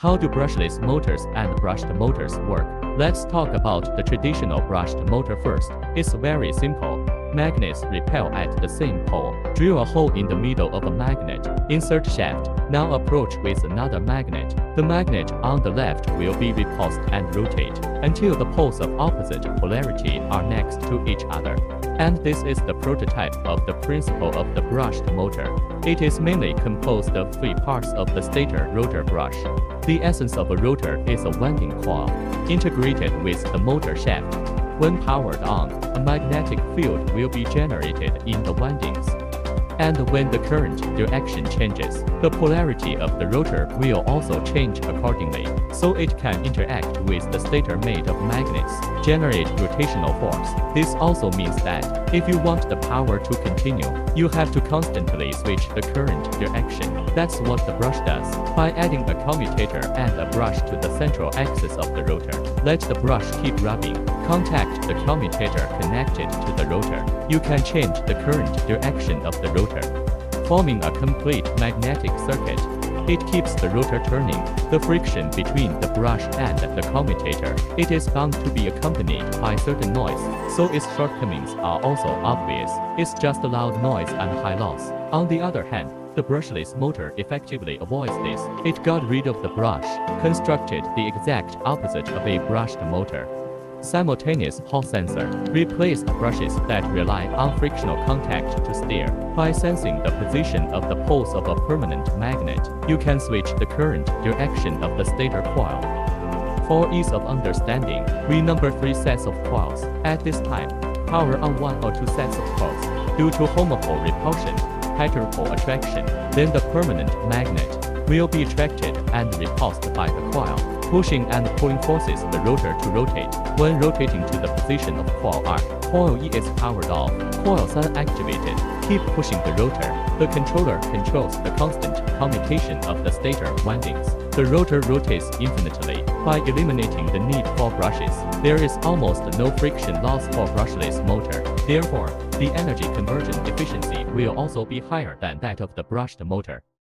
How do brushless motors and brushed motors work? Let's talk about the traditional brushed motor first. It's very simple. Magnets repel at the same pole. Drill a hole in the middle of a magnet. Insert shaft. Now approach with another magnet. The magnet on the left will be repulsed and rotate until the poles of opposite polarity are next to each other. And this is the prototype of the principle of the brushed motor. It is mainly composed of three parts of the stator-rotor brush. The essence of a rotor is a winding coil, integrated with the motor shaft. When powered on, a magnetic field will be generated in the windings. And when the current direction changes, the polarity of the rotor will also change accordingly, so it can interact with the stator made of magnets, generate rotational force. This also means that, if you want the power to continue, you have to constantly switch the current direction. That's what the brush does. By adding a commutator and a brush to the central axis of the rotor, let the brush keep rubbing. Contact the commutator connected to the rotor. You can change the current direction of the rotor, forming a complete magnetic circuit. It keeps the rotor turning. The friction between the brush and the commutator, it is bound to be accompanied by certain noise, so its shortcomings are also obvious. It's just loud noise and high loss. On the other hand, the brushless motor effectively avoids this. It got rid of the brush, constructed the exact opposite of a brushed motor. Simultaneous Hall sensor. Replace brushes that rely on frictional contact to steer. By sensing the position of the poles of a permanent magnet, you can switch the current direction of the stator coil. For ease of understanding, we number 3 sets of coils. At this time, power on 1 or 2 sets of coils. Due to homopole repulsion, heteropole attraction, then the permanent magnet will be attracted and repulsed by the coil, pushing and pulling forces the rotor to rotate. When rotating to the position of coil R, coil E is powered off, coil S activated. Keep pushing the rotor. The controller controls the constant commutation of the stator windings. The rotor rotates infinitely. By eliminating the need for brushes, there is almost no friction loss for brushless motor. Therefore, the energy conversion efficiency will also be higher than that of the brushed motor.